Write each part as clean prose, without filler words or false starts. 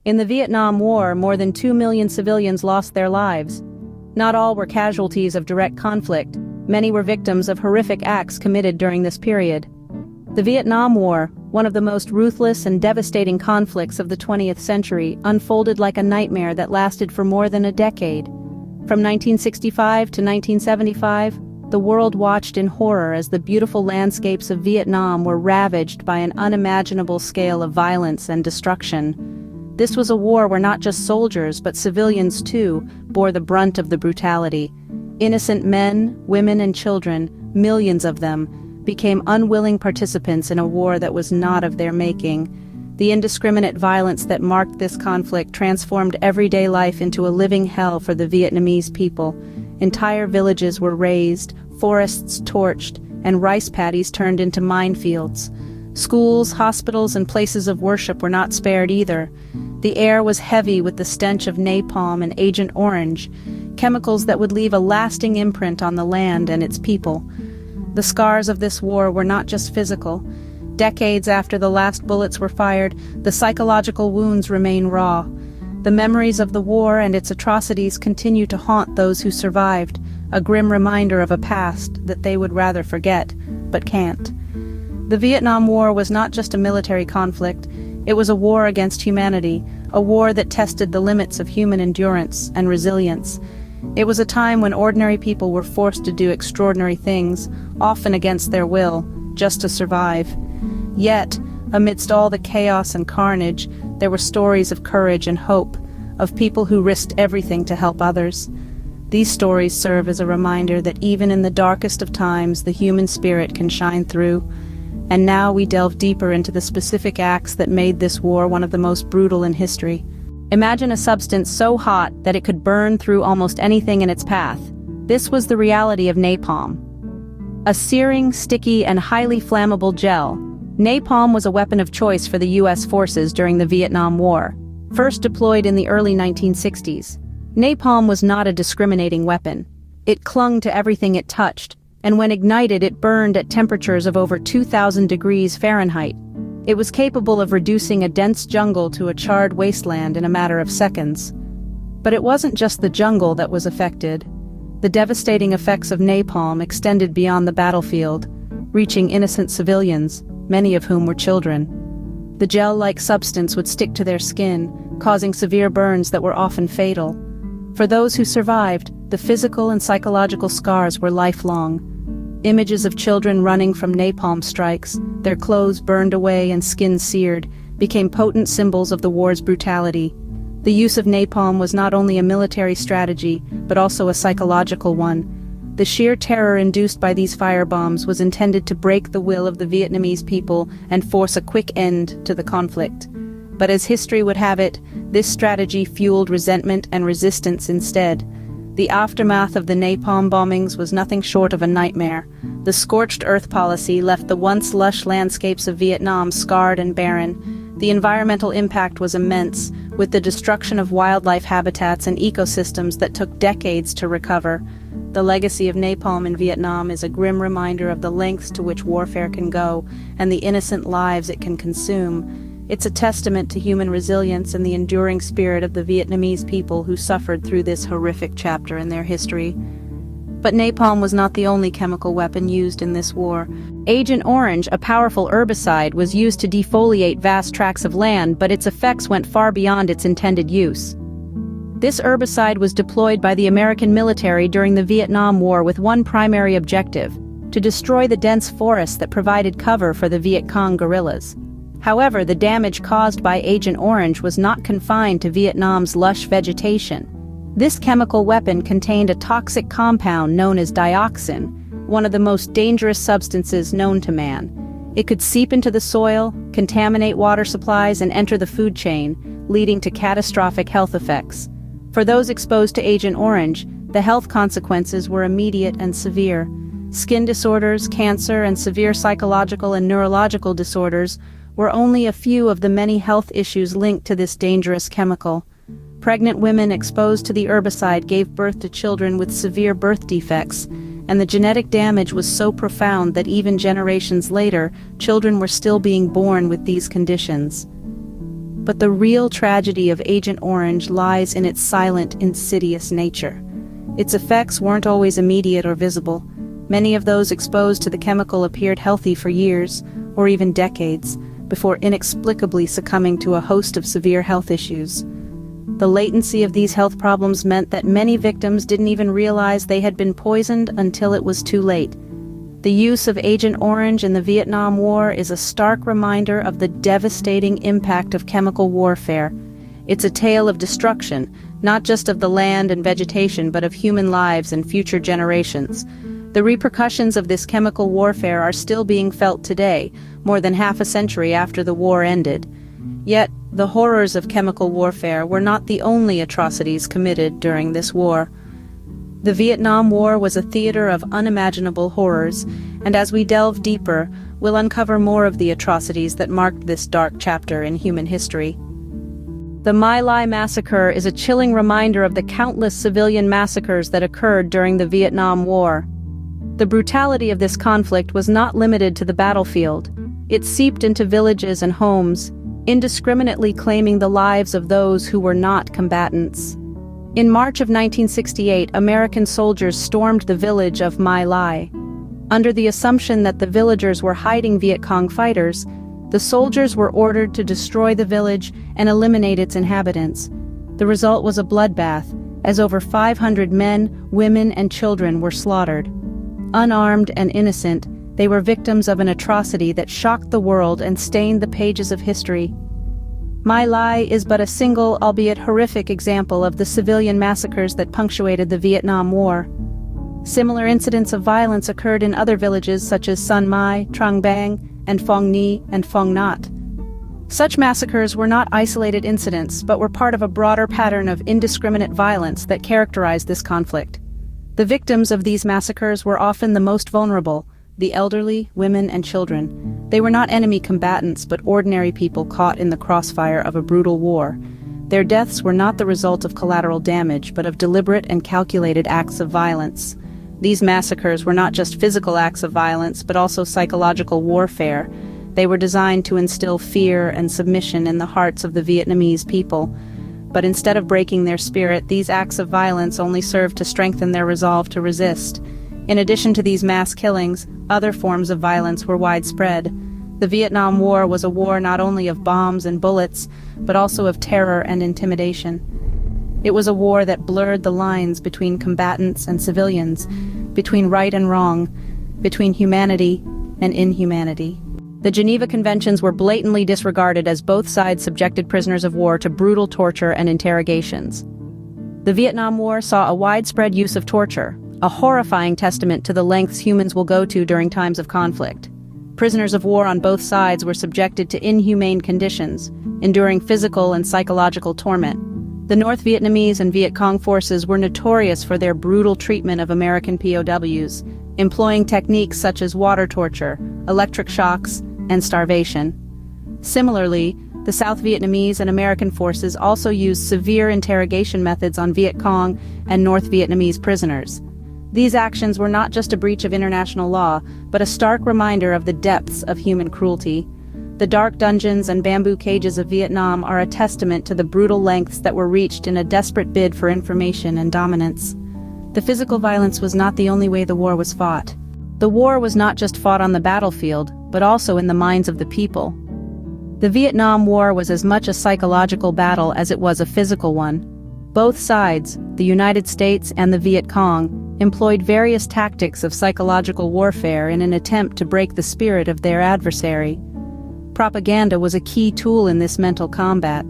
In the Vietnam War, more than 2 million civilians lost their lives. Not all were casualties of direct conflict. Many were victims of horrific acts committed during this period. The Vietnam War, one of the most ruthless and devastating conflicts of the 20th century, unfolded like a nightmare that lasted for more than a decade. From 1965 to 1975, the world watched in horror as the beautiful landscapes of Vietnam were ravaged by an unimaginable scale of violence and destruction. This was a war where not just soldiers but civilians too bore the brunt of the brutality. Innocent men, women and children, millions of them, became unwilling participants in a war that was not of their making. The indiscriminate violence that marked this conflict transformed everyday life into a living hell for the Vietnamese people. Entire villages were razed, forests torched, and rice paddies turned into minefields. Schools, hospitals, and places of worship were not spared either. The air was heavy with the stench of napalm and Agent Orange, chemicals that would leave a lasting imprint on the land and its people. The scars of this war were not just physical. Decades after the last bullets were fired, the psychological wounds remain raw. The memories of the war and its atrocities continue to haunt those who survived, a grim reminder of a past that they would rather forget, but can't. The Vietnam War was not just a military conflict, it was a war against humanity, a war that tested the limits of human endurance and resilience. It was a time when ordinary people were forced to do extraordinary things, often against their will, just to survive. Yet, amidst all the chaos and carnage, there were stories of courage and hope, of people who risked everything to help others. These stories serve as a reminder that even in the darkest of times, the human spirit can shine through. And now we delve deeper into the specific acts that made this war one of the most brutal in history. Imagine a substance so hot that it could burn through almost anything in its path. This was the reality of napalm. A searing, sticky, and highly flammable gel, napalm was a weapon of choice for the U.S. forces during the Vietnam War. First deployed in the early 1960s, napalm was not a discriminating weapon. It clung to everything it touched, and when ignited it burned at temperatures of over 2,000 degrees Fahrenheit. It was capable of reducing a dense jungle to a charred wasteland in a matter of seconds. But it wasn't just the jungle that was affected. The devastating effects of napalm extended beyond the battlefield, reaching innocent civilians, many of whom were children. The gel-like substance would stick to their skin, causing severe burns that were often fatal. For those who survived, the physical and psychological scars were lifelong. Images of children running from napalm strikes, their clothes burned away and skin seared, became potent symbols of the war's brutality. The use of napalm was not only a military strategy, but also a psychological one. The sheer terror induced by these firebombs was intended to break the will of the Vietnamese people and force a quick end to the conflict. But as history would have it, this strategy fueled resentment and resistance instead. The aftermath of the napalm bombings was nothing short of a nightmare. The scorched earth policy left the once lush landscapes of Vietnam scarred and barren. The environmental impact was immense, with the destruction of wildlife habitats and ecosystems that took decades to recover. The legacy of napalm in Vietnam is a grim reminder of the lengths to which warfare can go and the innocent lives it can consume. It's a testament to human resilience and the enduring spirit of the Vietnamese people who suffered through this horrific chapter in their history. But napalm was not the only chemical weapon used in this war. Agent Orange, a powerful herbicide, was used to defoliate vast tracts of land, but its effects went far beyond its intended use. This herbicide was deployed by the American military during the Vietnam War with one primary objective: to destroy the dense forests that provided cover for the Viet Cong guerrillas. However, the damage caused by Agent Orange was not confined to Vietnam's lush vegetation. This chemical weapon contained a toxic compound known as dioxin, one of the most dangerous substances known to man. It could seep into the soil, contaminate water supplies, and enter the food chain, leading to catastrophic health effects. For those exposed to Agent Orange, the health consequences were immediate and severe. Skin disorders, cancer, and severe psychological and neurological disorders were only a few of the many health issues linked to this dangerous chemical. Pregnant women exposed to the herbicide gave birth to children with severe birth defects, and the genetic damage was so profound that even generations later, children were still being born with these conditions. But the real tragedy of Agent Orange lies in its silent, insidious nature. Its effects weren't always immediate or visible. Many of those exposed to the chemical appeared healthy for years, or even decades, before inexplicably succumbing to a host of severe health issues. The latency of these health problems meant that many victims didn't even realize they had been poisoned until it was too late. The use of Agent Orange in the Vietnam War is a stark reminder of the devastating impact of chemical warfare. It's a tale of destruction, not just of the land and vegetation, but of human lives and future generations. The repercussions of this chemical warfare are still being felt today, more than half a century after the war ended. Yet, the horrors of chemical warfare were not the only atrocities committed during this war. The Vietnam War was a theater of unimaginable horrors, and as we delve deeper, we'll uncover more of the atrocities that marked this dark chapter in human history. The My Lai massacre is a chilling reminder of the countless civilian massacres that occurred during the Vietnam War. The brutality of this conflict was not limited to the battlefield. It seeped into villages and homes, indiscriminately claiming the lives of those who were not combatants. In March of 1968, American soldiers stormed the village of My Lai. Under the assumption that the villagers were hiding Viet Cong fighters, the soldiers were ordered to destroy the village and eliminate its inhabitants. The result was a bloodbath, as over 500 men, women, and children were slaughtered. Unarmed and innocent, they were victims of an atrocity that shocked the world and stained the pages of history. My Lai is but a single, albeit horrific, example of the civilian massacres that punctuated the Vietnam War. Similar incidents of violence occurred in other villages such as Sun Mai, Trang Bang, and Phong Ni and Phong Nhat. Such massacres were not isolated incidents, but were part of a broader pattern of indiscriminate violence that characterized this conflict. The victims of these massacres were often the most vulnerable, the elderly, women, and children. They were not enemy combatants, but ordinary people caught in the crossfire of a brutal war. Their deaths were not the result of collateral damage, but of deliberate and calculated acts of violence. These massacres were not just physical acts of violence, but also psychological warfare. They were designed to instill fear and submission in the hearts of the Vietnamese people. But instead of breaking their spirit, these acts of violence only served to strengthen their resolve to resist. In addition to these mass killings, other forms of violence were widespread. The Vietnam War was a war not only of bombs and bullets, but also of terror and intimidation. It was a war that blurred the lines between combatants and civilians, between right and wrong, between humanity and inhumanity. The Geneva Conventions were blatantly disregarded as both sides subjected prisoners of war to brutal torture and interrogations. The Vietnam War saw a widespread use of torture, a horrifying testament to the lengths humans will go to during times of conflict. Prisoners of war on both sides were subjected to inhumane conditions, enduring physical and psychological torment. The North Vietnamese and Viet Cong forces were notorious for their brutal treatment of American POWs, employing techniques such as water torture, electric shocks, and starvation. Similarly, the South Vietnamese and American forces also used severe interrogation methods on Viet Cong and North Vietnamese prisoners. These actions were not just a breach of international law, but a stark reminder of the depths of human cruelty. The dark dungeons and bamboo cages of Vietnam are a testament to the brutal lengths that were reached in a desperate bid for information and dominance. The physical violence was not the only way the war was fought. The war was not just fought on the battlefield, but also in the minds of the people. The Vietnam War was as much a psychological battle as it was a physical one. Both sides, the United States and the Viet Cong, employed various tactics of psychological warfare in an attempt to break the spirit of their adversary. Propaganda was a key tool in this mental combat.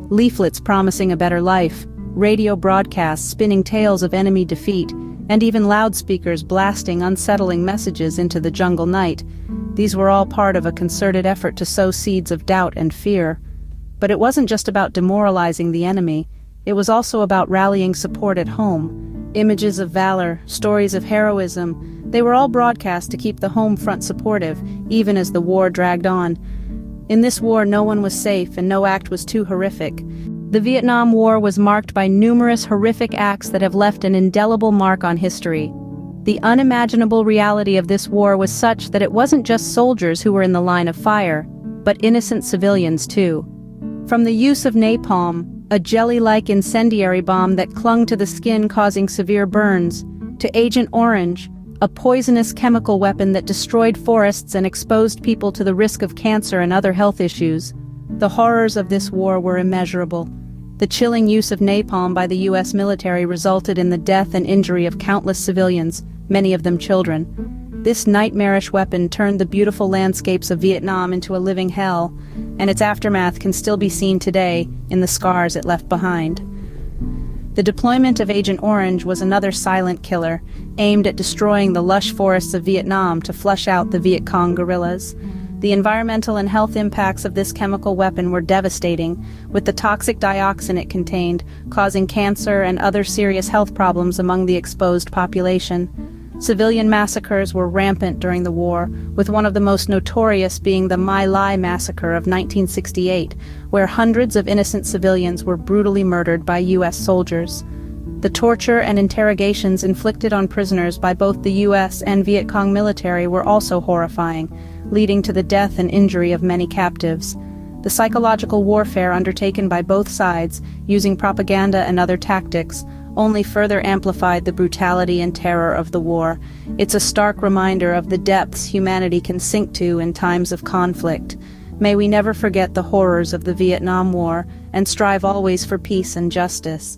Leaflets promising a better life, radio broadcasts spinning tales of enemy defeat, and even loudspeakers blasting unsettling messages into the jungle night. These were all part of a concerted effort to sow seeds of doubt and fear. But it wasn't just about demoralizing the enemy. It was also about rallying support at home. Images of valor, stories of heroism, they were all broadcast to keep the home front supportive, even as the war dragged on. In this war, no one was safe and no act was too horrific. The Vietnam War was marked by numerous horrific acts that have left an indelible mark on history. The unimaginable reality of this war was such that it wasn't just soldiers who were in the line of fire, but innocent civilians too. From the use of napalm, a jelly-like incendiary bomb that clung to the skin causing severe burns, to Agent Orange, a poisonous chemical weapon that destroyed forests and exposed people to the risk of cancer and other health issues, the horrors of this war were immeasurable. The chilling use of napalm by the U.S. military resulted in the death and injury of countless civilians, many of them children. This nightmarish weapon turned the beautiful landscapes of Vietnam into a living hell, and its aftermath can still be seen today in the scars it left behind. The deployment of Agent Orange was another silent killer, aimed at destroying the lush forests of Vietnam to flush out the Viet Cong guerrillas. The environmental and health impacts of this chemical weapon were devastating, with the toxic dioxin it contained causing cancer and other serious health problems among the exposed population. Civilian massacres were rampant during the war, with one of the most notorious being the My Lai massacre of 1968, where hundreds of innocent civilians were brutally murdered by U.S. soldiers. The torture and interrogations inflicted on prisoners by both the U.S. and Viet Cong military were also horrifying, leading to the death and injury of many captives. The psychological warfare undertaken by both sides, using propaganda and other tactics, only further amplified the brutality and terror of the war. It's a stark reminder of the depths humanity can sink to in times of conflict. May we never forget the horrors of the Vietnam War and strive always for peace and justice.